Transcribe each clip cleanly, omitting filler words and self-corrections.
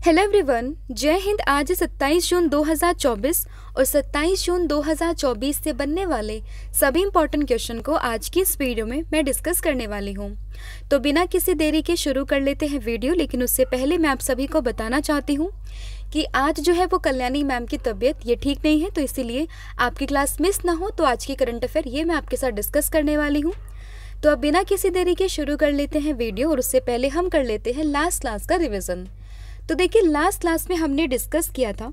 Hello everyone, जय हिंद। आज 27 जून 2024 और 27 जून 2024 से बनने वाले सभी इंपॉर्टेंट क्वेश्चन को आज की इस वीडियो में मैं डिस्कस करने वाली हूं। तो बिना किसी देरी के शुरू कर लेते हैं वीडियो। लेकिन उससे पहले मैं आप सभी को बताना चाहती हूं कि आज जो है वो कल्याणी मैम की तबीयत ये ठीक नहीं है, तो इसीलिए आपकी क्लास मिस ना हो तो आज की करंट अफेयर ये मैं आपके साथ डिस्कस करने वाली हूँ। तो अब बिना किसी देरी के शुरू कर लेते हैं वीडियो, और उससे पहले हम कर लेते हैं लास्ट क्लास का रिविज़न। तो देखिए, लास्ट क्लास में हमने डिस्कस किया था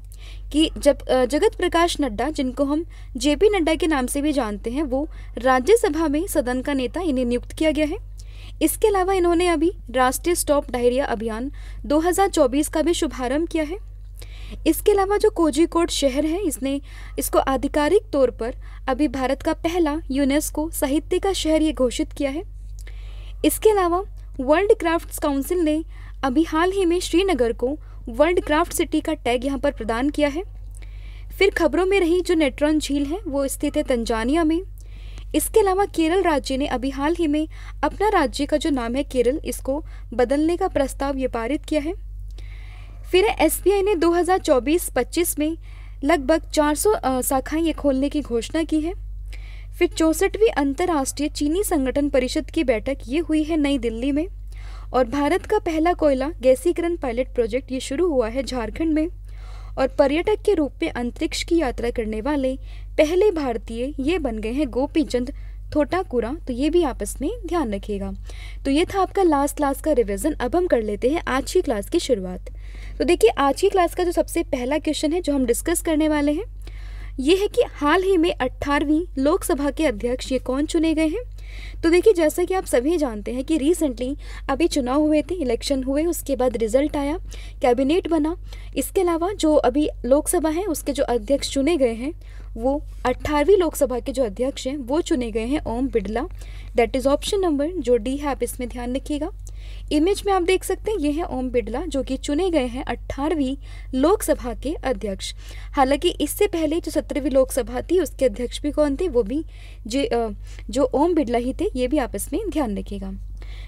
कि जब जगत प्रकाश नड्डा, जिनको हम जेपी नड्डा के नाम से भी जानते हैं, वो राज्यसभा में सदन का नेता इन्हें नियुक्त किया गया है। इसके अलावा इन्होंने अभी राष्ट्रीय स्टॉप डायरिया अभियान 2024 का भी शुभारंभ किया है। इसके अलावा जो कोझिकोड शहर है, इसको आधिकारिक तौर पर अभी भारत का पहला यूनेस्को साहित्य का शहर ये घोषित किया है। इसके अलावा वर्ल्ड क्राफ्ट्स काउंसिल ने अभी हाल ही में श्रीनगर को वर्ल्ड क्राफ्ट सिटी का टैग यहाँ पर प्रदान किया है। फिर खबरों में रही जो नेट्रॉन झील है वो स्थित है तंजानिया में। इसके अलावा केरल राज्य ने अभी हाल ही में अपना राज्य का जो नाम है केरल, इसको बदलने का प्रस्ताव ये पारित किया है। फिर एसबीआई ने 2024-25 में लगभग 400 शाखाएं ये खोलने की घोषणा की है। फिर 64वीं अंतर्राष्ट्रीय चीनी संगठन परिषद की बैठक ये हुई है नई दिल्ली में। और भारत का पहला कोयला गैसीकरण पायलट प्रोजेक्ट ये शुरू हुआ है झारखंड में। और पर्यटक के रूप में अंतरिक्ष की यात्रा करने वाले पहले भारतीय ये बन गए हैं गोपी चंद थोटाकुरा। तो ये भी आपस में ध्यान रखिएगा। तो ये था आपका लास्ट क्लास का रिवीजन। अब हम कर लेते हैं आज की क्लास की शुरुआत। तो देखिए, आज की क्लास का जो सबसे पहला क्वेश्चन है जो हम डिस्कस करने वाले हैं ये है कि हाल ही में 18वीं लोकसभा के अध्यक्ष ये कौन चुने गए हैं। तो देखिए, जैसा कि आप सभी जानते हैं कि रिसेंटली अभी चुनाव हुए थे, इलेक्शन हुए, उसके बाद रिजल्ट आया, कैबिनेट बना। इसके अलावा जो अभी लोकसभा है उसके जो अध्यक्ष चुने गए हैं वो 18वीं लोकसभा के जो अध्यक्ष हैं वो चुने गए हैं Om Birla. That is option number जो डी है, आप इसमें ध्यान रखिएगा। इमेज में आप देख सकते हैं ये है ओम बिड़ला जो कि चुने गए हैं 18वीं लोकसभा के अध्यक्ष। हालांकि इससे पहले जो 17वीं लोकसभा थी उसके अध्यक्ष भी कौन थे, वो भी जो ओम बिड़ला ही थे। ये भी आप इसमें ध्यान रखिएगा।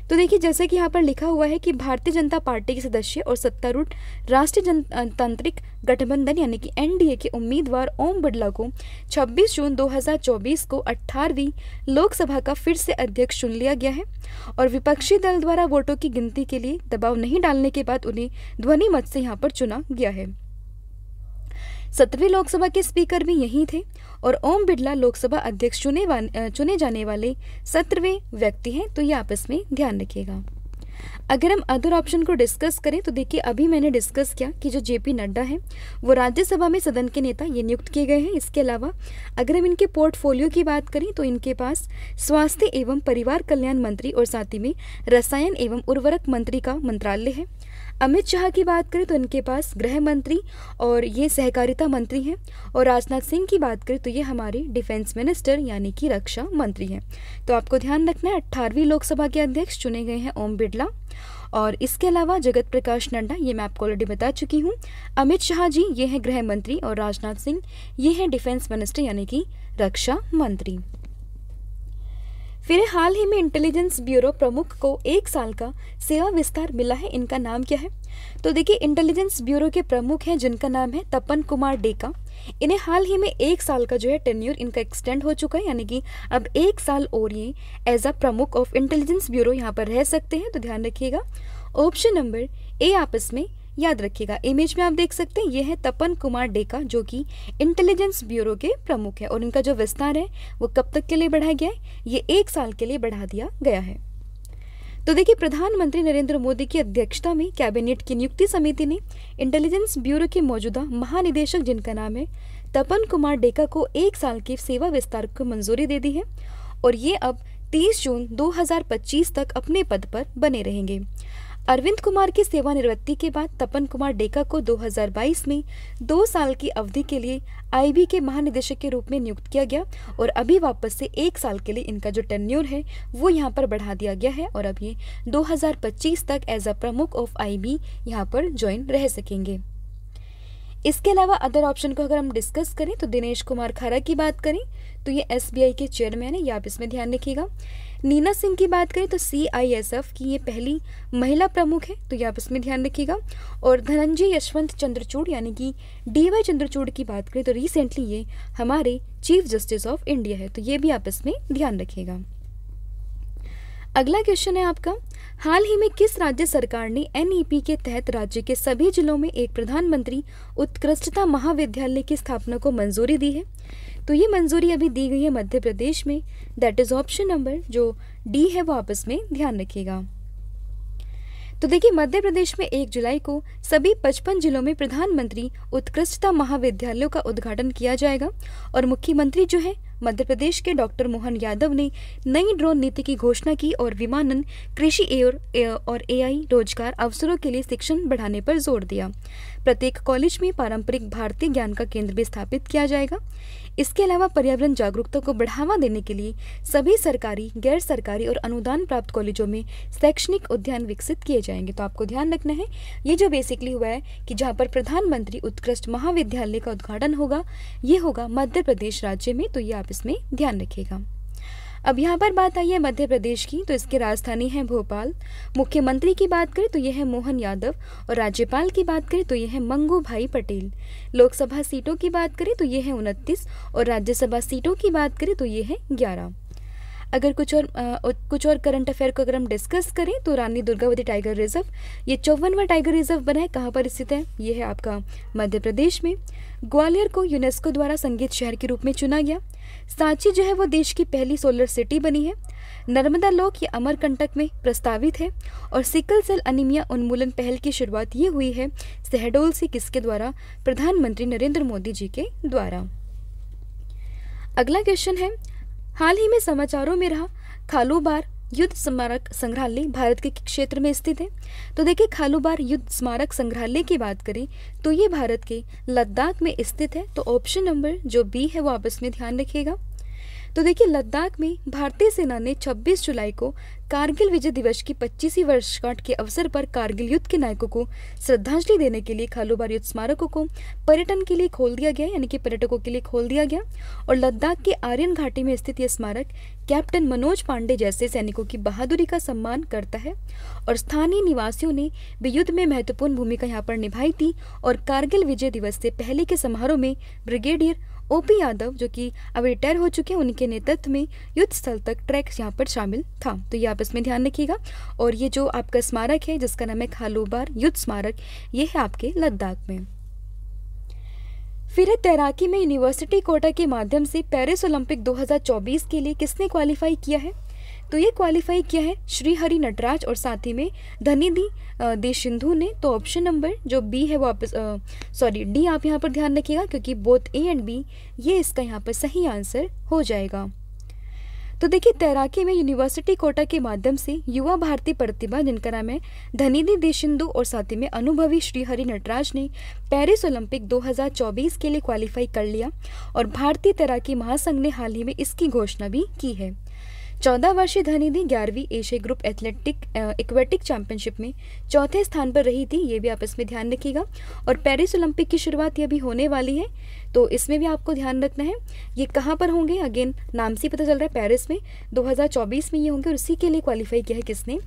तो देखिए, जैसे कि यहाँ पर लिखा हुआ है कि भारतीय जनता पार्टी के सदस्य और सत्तारूढ़ राष्ट्रीय जनतांत्रिक गठबंधन यानी कि एनडीए के उम्मीदवार ओम बिड़ला को 26 जून 2024 को 18वीं लोकसभा का फिर से अध्यक्ष चुन लिया गया है। और विपक्षी दल द्वारा वोटों की गिनती के लिए दबाव नहीं डालने के बाद उन्हें ध्वनि मत से यहाँ पर चुना गया है। 17वीं लोकसभा के स्पीकर भी यही थे और ओम बिड़ला लोकसभा अध्यक्ष चुने जाने वाले 17वें व्यक्ति हैं। तो ये आपस में ध्यान रखिएगा। अगर हम अदर ऑप्शन को डिस्कस करें तो देखिए, अभी मैंने डिस्कस किया कि जो जेपी नड्डा है वो राज्यसभा में सदन के नेता ये नियुक्त किए गए हैं। इसके अलावा अगर हम इनके पोर्टफोलियो की बात करें तो इनके पास स्वास्थ्य एवं परिवार कल्याण मंत्री और साथ ही में रसायन एवं उर्वरक मंत्री का मंत्रालय है। अमित शाह की बात करें तो इनके पास गृह मंत्री और ये सहकारिता मंत्री हैं। और राजनाथ सिंह की बात करें तो ये हमारे डिफेंस मिनिस्टर यानी कि रक्षा मंत्री हैं। तो आपको ध्यान रखना है 18वीं लोकसभा के अध्यक्ष चुने गए हैं ओम बिड़ला। और इसके अलावा जगत प्रकाश नड्डा, ये मैं आपको ऑलरेडी बता चुकी हूँ। अमित शाह जी ये हैं गृह मंत्री और राजनाथ सिंह ये हैं डिफेंस मिनिस्टर यानी कि रक्षा मंत्री। फिर हाल ही में इंटेलिजेंस ब्यूरो प्रमुख को 1 साल का सेवा विस्तार मिला है। इनका नाम क्या है? तो देखिए, इंटेलिजेंस ब्यूरो के प्रमुख हैं जिनका नाम है तपन कुमार डेका। इन्हें हाल ही में 1 साल का जो है टेन्योर इनका एक्सटेंड हो चुका है, यानी कि अब 1 साल और ये एज अ प्रमुख ऑफ इंटेलिजेंस ब्यूरो यहाँ पर रह सकते हैं। तो ध्यान रखिएगा, ऑप्शन नंबर ए आप इसमें याद रखिएगा। इमेज में आप देख सकते हैं ये है तपन कुमार डेका जो कि इंटेलिजेंस ब्यूरो के प्रमुख है। और इनका जो विस्तार है वो कब तक के लिए बढ़ाया गया है? ये 1 साल के लिए बढ़ा दिया गया है। तो देखिए, प्रधानमंत्री नरेंद्र मोदी की अध्यक्षता में कैबिनेट की नियुक्ति समिति ने इंटेलिजेंस ब्यूरो के मौजूदा महानिदेशक जिनका नाम है तपन कुमार डेका को 1 साल के सेवा विस्तार को मंजूरी दे दी है। और ये अब 30 जून 2025 तक अपने पद पर बने रहेंगे। अरविंद कुमार की सेवानिवृत्ति के बाद तपन कुमार डेका को 2022 में 2 साल की अवधि के लिए आईबी के महानिदेशक के रूप में नियुक्त किया गया। और अभी वापस से 1 साल के लिए इनका जो टेन्योर है वो यहाँ पर बढ़ा दिया गया है। और अब ये 2025 तक एज अ प्रमुख ऑफ आईबी यहाँ पर ज्वाइन रह सकेंगे। इसके अलावा अदर ऑप्शन को अगर हम डिस्कस करें तो दिनेश कुमार खरा की बात करें तो ये SBI के चेयरमैन है, ये आप इसमें ध्यान रखिएगा। नीना सिंह की बात करें तो CISF की ये पहली महिला प्रमुख है, तो ये आप इसमें ध्यान रखिएगा। और धनंजय यशवंत चंद्रचूड़ यानी कि DY चंद्रचूड़ की बात करें तो रिसेंटली ये हमारे चीफ जस्टिस ऑफ इंडिया है, तो ये भी आप इसमें ध्यान रखिएगा। अगला क्वेश्चन है आपका, हाल ही में किस राज्य सरकार ने NEP के तहत राज्य के सभी जिलों में एक प्रधानमंत्री उत्कृष्टता महाविद्यालय की स्थापना को मंजूरी दी है? तो ये मंजूरी अभी दी गई है मध्य प्रदेश में, दैट इज ऑप्शन नंबर जो D है वो आप इसमें ध्यान रखिएगा। तो देखिए मध्य प्रदेश में 1 जुलाई को सभी 55 जिलों में प्रधानमंत्री उत्कृष्टता महाविद्यालयों का उद्घाटन किया जाएगा और मुख्यमंत्री जो है मध्य प्रदेश के डॉक्टर मोहन यादव ने नई ड्रोन नीति की घोषणा की और विमानन, कृषि और AI रोजगार अवसरों के लिए शिक्षण बढ़ाने पर जोर दिया। प्रत्येक कॉलेज में पारंपरिक भारतीय ज्ञान का केंद्र भी स्थापित किया जाएगा। इसके अलावा पर्यावरण जागरूकता को बढ़ावा देने के लिए सभी सरकारी, गैर सरकारी और अनुदान प्राप्त कॉलेजों में शैक्षणिक उद्यान विकसित किए जाएंगे। तो आपको ध्यान रखना है ये जो बेसिकली हुआ है कि जहाँ पर प्रधानमंत्री उत्कृष्ट महाविद्यालय का उद्घाटन होगा ये होगा मध्य प्रदेश राज्य में, तो ये आप इसमें ध्यान रखिएगा। अब यहाँ पर बात आई है मध्य प्रदेश की, तो इसकी राजधानी है भोपाल। मुख्यमंत्री की बात करें तो यह है मोहन यादव और राज्यपाल की बात करें तो यह है मंगू भाई पटेल। लोकसभा सीटों की बात करें तो यह है 29 और राज्यसभा सीटों की बात करें तो यह है 11। अगर कुछ और करंट अफेयर को अगर हम डिस्कस करें तो रानी दुर्गावती टाइगर रिजर्व, ये 54वां टाइगर रिजर्व बना है, कहाँ पर स्थित है? ये है आपका मध्य प्रदेश में। ग्वालियर को यूनेस्को द्वारा संगीत शहर के रूप में चुना गया। सांची जो है वो देश की पहली सोलर सिटी बनी है। नर्मदा लॉक ये अमरकंटक में प्रस्तावित है और सिकल सेल अनीमिया उन्मूलन पहल की शुरुआत ये हुई है शहडोल से, किसके द्वारा? प्रधानमंत्री नरेंद्र मोदी जी के द्वारा। अगला क्वेश्चन है, हाल ही में समाचारों में रहा खालूबार युद्ध स्मारक संग्रहालय भारत के क्षेत्र में स्थित है? तो देखिए खालूबार युद्ध स्मारक संग्रहालय की बात करें तो ये भारत के लद्दाख में स्थित है, तो ऑप्शन नंबर जो B है वो आप इसमें ध्यान रखिएगा। तो देखिए लद्दाख में भारतीय सेना ने 26 जुलाई को कारगिल विजय दिवस की 25वीं वर्षगांठ के अवसर पर कारगिल युद्ध के नायकों को श्रद्धांजलि देने के लिए खालूबार युद्ध स्मारकों को पर्यटन के लिए खोल दिया गया, यानी कि पर्यटकों के लिए खोल दिया गया। और लद्दाख के आर्यन घाटी में स्थित यह स्मारक कैप्टन मनोज पांडे जैसे सैनिकों की बहादुरी का सम्मान करता है और स्थानीय निवासियों ने भी युद्ध में महत्वपूर्ण भूमिका यहाँ पर निभाई थी। और कारगिल विजय दिवस से पहले के समारोह में ब्रिगेडियर OP यादव जो कि अब रिटायर हो चुके हैं, उनके नेतृत्व में युद्ध स्थल तक ट्रैक यहाँ पर शामिल था, तो ये आप इसमें ध्यान रखिएगा। और ये जो आपका स्मारक है जिसका नाम है खालूबार युद्ध स्मारक, ये है आपके लद्दाख में। फिर है तैराकी में यूनिवर्सिटी कोटा के माध्यम से पेरिस ओलंपिक 2024 के लिए किसने क्वालिफाई किया है? तो ये क्वालिफाई किया है श्रीहरि नटराज और साथ ही में धनिधि देशिंधु ने। तो ऑप्शन नंबर जो B है वो आप D आप यहाँ पर ध्यान रखिएगा क्योंकि बोथ A एंड B ये इसका यहाँ पर सही आंसर हो जाएगा। तो देखिए तैराकी में यूनिवर्सिटी कोटा के माध्यम से युवा भारतीय प्रतिभा जिनका नाम है धनिधि देशिंधु और साथ ही में अनुभवी श्रीहरि नटराज ने पेरिस ओलंपिक 2024 के लिए क्वालिफाई कर लिया और भारतीय तैराकी महासंघ ने हाल ही में इसकी घोषणा भी की है। 14 वर्षीय धनिधि 11वीं एशिया ग्रुप एक्वेटिक चैंपियनशिप में चौथे स्थान पर रही थी, ये भी आप इसमें ध्यान रखिएगा। और पेरिस ओलंपिक की शुरुआत ये अभी होने वाली है, तो इसमें भी आपको ध्यान रखना है ये कहाँ पर होंगे। अगेन नाम से पता चल रहा है पेरिस में 2024 में ये होंगे और इसी के लिए क्वालिफाई किया है किसने?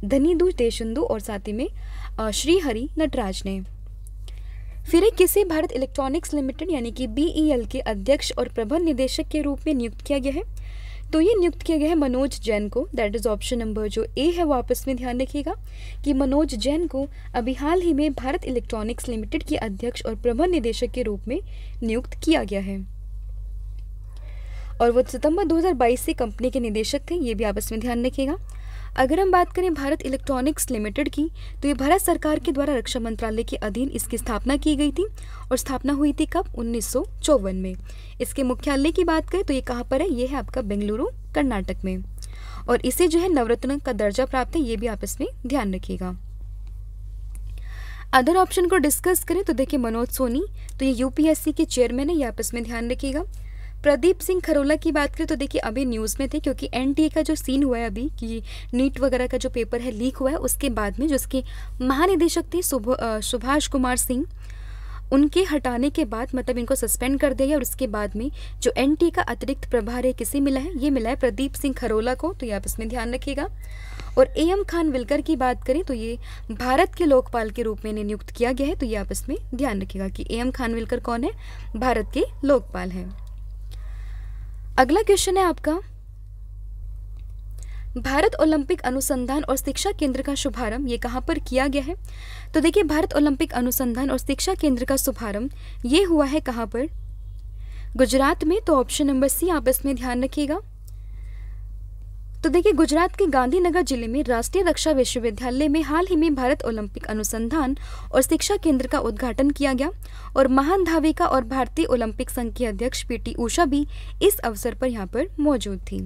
धनिधि देशिंधु और साथ ही में श्रीहरि नटराज ने। फिर एक किसे भारत इलेक्ट्रॉनिक्स लिमिटेड यानी कि BEL के अध्यक्ष और प्रबंध निदेशक के रूप में नियुक्त किया गया है? तो ये नियुक्त किया गया है मनोज जैन को, दैट इज ऑप्शन नंबर जो A है वो आपस में ध्यान रखिएगा कि मनोज जैन को अभी हाल ही में भारत इलेक्ट्रॉनिक्स लिमिटेड के अध्यक्ष और प्रबंध निदेशक के रूप में नियुक्त किया गया है और वो सितंबर 2022 से कंपनी के निदेशक थे, ये भी आपस में ध्यान रखिएगा। अगर हम बात करें भारत इलेक्ट्रॉनिक्स लिमिटेड की तो ये भारत सरकार के द्वारा रक्षा मंत्रालय के अधीन इसकी स्थापना की गई थी और स्थापना हुई थी कब? 1954 में। इसके मुख्यालय की बात करें तो ये कहाँ पर है? ये है आपका बेंगलुरु कर्नाटक में और इसे जो है नवरत्न का दर्जा प्राप्त है, ये भी आप इसमें ध्यान रखिएगा। अदर ऑप्शन को डिस्कस करें तो देखिए मनोज सोनी तो ये UPSC के चेयरमैन है, ये आप इसमें ध्यान रखिएगा। प्रदीप सिंह खरोला की बात करें तो देखिए अभी न्यूज़ में थे क्योंकि NTA का जो सीन हुआ है अभी कि नीट वगैरह का जो पेपर है लीक हुआ है, उसके बाद में जो उसके महानिदेशक थे सुभाष कुमार सिंह उनके हटाने के बाद, मतलब इनको सस्पेंड कर दिया गया, और उसके बाद में जो एनटी का अतिरिक्त प्रभार है किसे मिला है, ये मिला है प्रदीप सिंह खरोला को, तो ये आप इसमें ध्यान रखिएगा। और एएम खानविलकर की बात करें तो ये भारत के लोकपाल के रूप में इन्हें नियुक्त किया गया है, तो ये आप इसमें ध्यान रखिएगा कि एएम खानविलकर कौन है, भारत के लोकपाल हैं। अगला क्वेश्चन है आपका, भारत ओलंपिक अनुसंधान और शिक्षा केंद्र का शुभारंभ ये कहाँ पर किया गया है? तो देखिए, भारत ओलंपिक अनुसंधान और शिक्षा केंद्र का शुभारंभ ये हुआ है कहाँ पर, गुजरात में, तो ऑप्शन नंबर सी आप इसमें ध्यान रखिएगा। तो देखिए, गुजरात के गांधीनगर जिले में राष्ट्रीय रक्षा विश्वविद्यालय में हाल ही में भारत ओलंपिक अनुसंधान और शिक्षा केंद्र का उद्घाटन किया गया, और महान धाविका और भारतीय ओलंपिक संघ की अध्यक्ष पीटी उषा भी इस अवसर पर यहाँ पर मौजूद थी।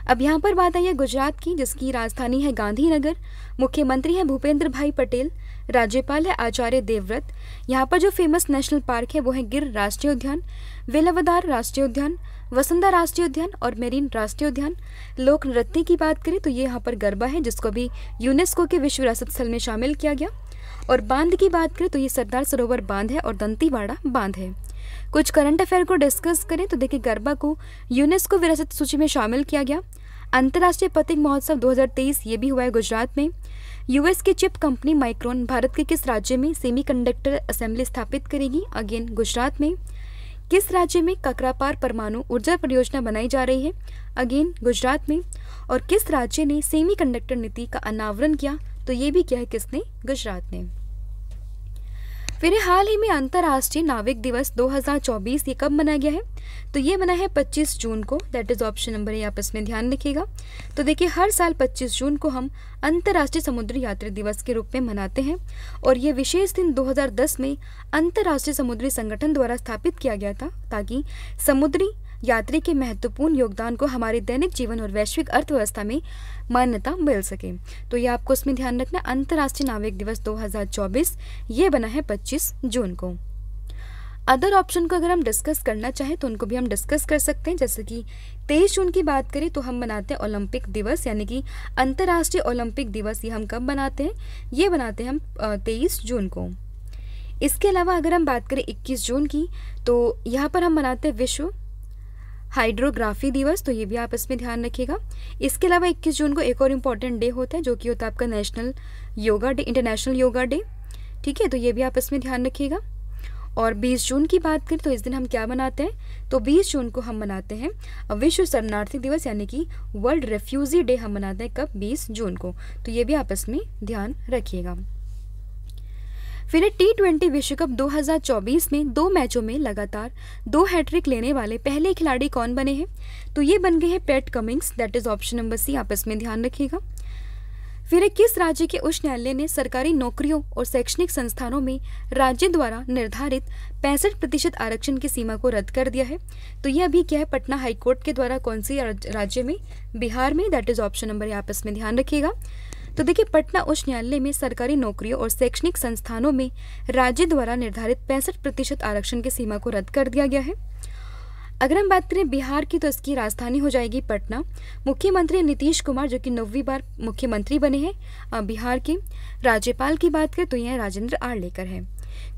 अब यहाँ पर बात आई है गुजरात की, जिसकी राजधानी है गांधीनगर, मुख्यमंत्री है भूपेंद्र भाई पटेल, राज्यपाल है आचार्य देवव्रत। यहाँ पर जो फेमस नेशनल पार्क है वो है गिर राष्ट्रीय उद्यान, वेलावदार राष्ट्रीय उद्यान, वसुंधा राष्ट्रीय उद्यान और मेरीन राष्ट्रीय उद्यान। लोक नृत्य की बात करें तो ये यहाँ पर गरबा है, जिसको भी यूनेस्को के विश्व विरासत स्थल में शामिल किया गया। और बांध की बात करें तो ये सरदार सरोवर बांध है और दंतीवाड़ा बांध है। कुछ करंट अफेयर को डिस्कस करें तो देखिए, गरबा को यूनेस्को विरासत सूची में शामिल किया गया। अंतर्राष्ट्रीय पथिक महोत्सव 2023 ये भी हुआ है गुजरात में। यूएस की चिप कंपनी माइक्रोन भारत के किस राज्य में सेमीकंडक्टर असेंबली स्थापित करेगी? अगेन गुजरात में। किस राज्य में ककरापार परमाणु ऊर्जा परियोजना बनाई जा रही है? अगेन गुजरात में। और किस राज्य ने सेमीकंडक्टर नीति का अनावरण किया? तो ये भी क्या है, किसने? गुजरात ने। फिर हाल ही में अंतर्राष्ट्रीय नाविक दिवस 2024 ये कब मनाया गया है? तो ये मना है 25 जून को, that is option number A, आप इसमें ध्यान रखिएगा। तो देखिए, हर साल 25 जून को हम अंतर्राष्ट्रीय समुद्री यात्री दिवस के रूप में मनाते हैं, और ये विशेष दिन 2010 में अंतर्राष्ट्रीय समुद्री संगठन द्वारा स्थापित किया गया था, ताकि समुद्री यात्री के महत्वपूर्ण योगदान को हमारे दैनिक जीवन और वैश्विक अर्थव्यवस्था में मान्यता मिल सके। तो ये आपको इसमें ध्यान रखना, अंतर्राष्ट्रीय नाविक दिवस 2024 ये बना है 25 जून को। अदर ऑप्शन को अगर हम डिस्कस करना चाहें तो उनको भी हम डिस्कस कर सकते हैं, जैसे कि 23 जून की बात करें तो हम बनाते हैं ओलंपिक दिवस, यानी कि अंतर्राष्ट्रीय ओलंपिक दिवस ये हम कब बनाते हैं? ये बनाते हैं हम 23 जून को। इसके अलावा अगर हम बात करें 21 जून की, तो यहाँ पर हम मनाते हैं विश्व हाइड्रोग्राफी दिवस, तो ये भी आप इसमें ध्यान रखिएगा। इसके अलावा 21 जून को एक और इम्पॉर्टेंट डे होता है, जो कि होता है आपका national yoga day, international yoga day, ठीक है, तो ये भी आप इसमें ध्यान रखिएगा। और 20 जून की बात करें तो इस दिन हम क्या मनाते हैं? तो 20 जून को हम मनाते हैं विश्व शरणार्थी दिवस, यानी कि वर्ल्ड रेफ्यूजी डे हम मनाते हैं कब? 20 जून को, तो ये भी आप इसमें ध्यान रखिएगा। फिर T20 विश्व कप 2024 में 2 मैचों में लगातार 2 हैट्रिक लेने वाले पहले खिलाड़ी कौन बने हैं? तो ये बन गए हैं Pat Cummins, that is option number C, आप इसमें ध्यान रखिएगा। फिर किस राज्य के उच्च न्यायालय ने सरकारी नौकरियों और शैक्षणिक संस्थानों में राज्य द्वारा निर्धारित 65% आरक्षण की सीमा को रद्द कर दिया है? तो यह अभी क्या है, पटना हाईकोर्ट के द्वारा। कौन सी राज्य में? बिहार में, दैट इज ऑप्शन नंबर, आप इसमें ध्यान रखिएगा। तो देखिए, पटना उच्च न्यायालय में सरकारी नौकरियों और शैक्षणिक संस्थानों में राज्य द्वारा निर्धारित 65% आरक्षण की सीमा को रद्द कर दिया गया है। अगर हम बात करें बिहार की, तो इसकी राजधानी हो जाएगी पटना। मुख्यमंत्री नीतीश कुमार, जो कि 9वीं बार मुख्यमंत्री बने हैं बिहार के। राज्यपाल की बात करें तो यह राजेंद्र आर्लेकर है।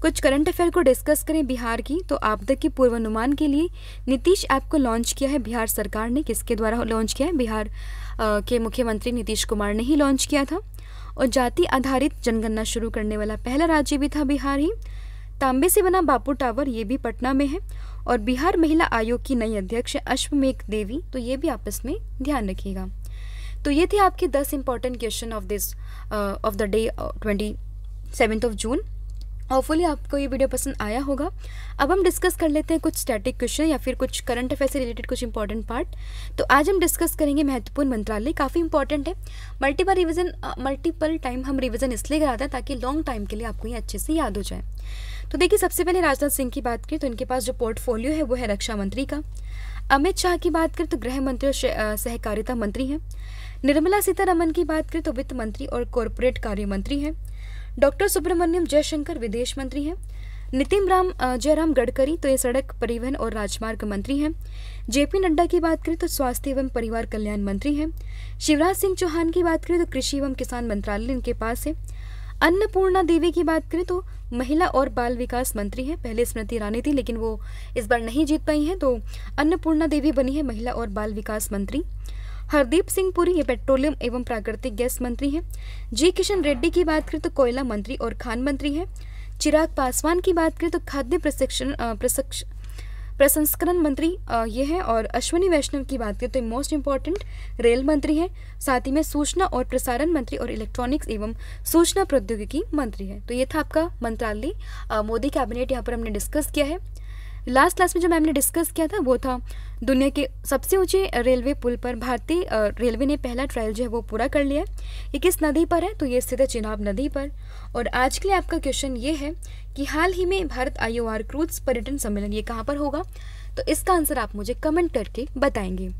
कुछ करंट अफेयर को डिस्कस करें बिहार की, तो आपदा के पूर्वानुमान के लिए नीतीश ऐप को लॉन्च किया है बिहार सरकार ने। किसके द्वारा लॉन्च किया है? बिहार के मुख्यमंत्री नीतीश कुमार ने ही लॉन्च किया था। और जाति आधारित जनगणना शुरू करने वाला पहला राज्य भी था बिहार ही। तांबे से बना बापू टावर ये भी पटना में है। और बिहार महिला आयोग की नई अध्यक्ष अश्वमेघ देवी, तो ये भी आपस में ध्यान रखिएगा। तो ये थे आपके 10 important question of the day 27 June. Hopefully आपको ये वीडियो पसंद आया होगा। अब हम डिस्कस कर लेते हैं कुछ स्टैटिक क्वेश्चन या फिर कुछ करंट अफेयर से रिलेटेड कुछ इंपॉर्टेंट पार्ट। तो आज हम डिस्कस करेंगे महत्वपूर्ण मंत्रालय, काफ़ी इंपॉर्टेंट है। मल्टीपल टाइम हम रिवीजन इसलिए कराते हैं ताकि लॉन्ग टाइम के लिए आपको ये अच्छे से याद हो जाए। तो देखिए, सबसे पहले राजनाथ सिंह की बात करें तो इनके पास जो पोर्टफोलियो है वो है रक्षा मंत्री का। अमित शाह की बात करें तो गृह मंत्री और सहकारिता मंत्री हैं। निर्मला सीतारमन की बात करें तो वित्त मंत्री और कॉरपोरेट कार्य मंत्री हैं। डॉक्टर सुब्रमण्यम जयशंकर विदेश मंत्री हैं। नितिन जयराम गडकरी तो ये सड़क परिवहन और राजमार्ग मंत्री हैं। जेपी नड्डा की बात करें तो स्वास्थ्य एवं परिवार कल्याण मंत्री हैं। शिवराज सिंह चौहान की बात करें तो कृषि एवं किसान मंत्रालय इनके पास है। अन्नपूर्णा देवी की बात करें तो महिला और बाल विकास मंत्री हैं। पहले स्मृति ईरानी थी लेकिन वो इस बार नहीं जीत पाई हैं, तो अन्नपूर्णा देवी बनी है महिला और बाल विकास मंत्री। हरदीप सिंह पुरी ये पेट्रोलियम एवं प्राकृतिक गैस मंत्री हैं। जी किशन रेड्डी की बात करें तो कोयला मंत्री और खान मंत्री हैं। चिराग पासवान की बात करें तो खाद्य प्रसंस्करण मंत्री ये है। और अश्विनी वैष्णव की बात करें तो मोस्ट इंपॉर्टेंट रेल मंत्री हैं। साथ ही में सूचना और प्रसारण मंत्री और इलेक्ट्रॉनिक्स एवं सूचना प्रौद्योगिकी मंत्री है। तो ये था आपका मंत्रालय मोदी कैबिनेट, यहाँ पर हमने डिस्कस किया है। लास्ट क्लास में जो मैम ने डिस्कस किया था वो था दुनिया के सबसे ऊंचे रेलवे पुल पर भारतीय रेलवे ने पहला ट्रायल जो है वो पूरा कर लिया है। ये किस नदी पर है, तो ये स्थित है चिनाब नदी पर। और आज के लिए आपका क्वेश्चन ये है कि हाल ही में भारत IOR क्रूज पर्यटन सम्मेलन ये कहाँ पर होगा, तो इसका आंसर आप मुझे कमेंट करके बताएंगे।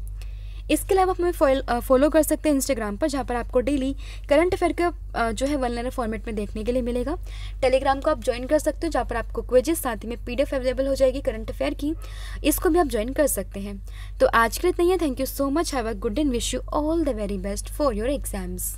इसके अलावा आप हमें फॉलो कर सकते हैं इंस्टाग्राम पर, जहाँ पर आपको डेली करंट अफेयर का जो है 1 लाइनर फॉर्मेट में देखने के लिए मिलेगा। टेलीग्राम को आप ज्वाइन कर सकते हो, जहाँ पर आपको क्विजेस साथ ही में PDF अवेलेबल हो जाएगी करंट अफेयर की, इसको भी आप ज्वाइन कर सकते हैं। तो आज के लिए इतना ही है। Thank you so much, have a good day and wish you all the very best for your exams.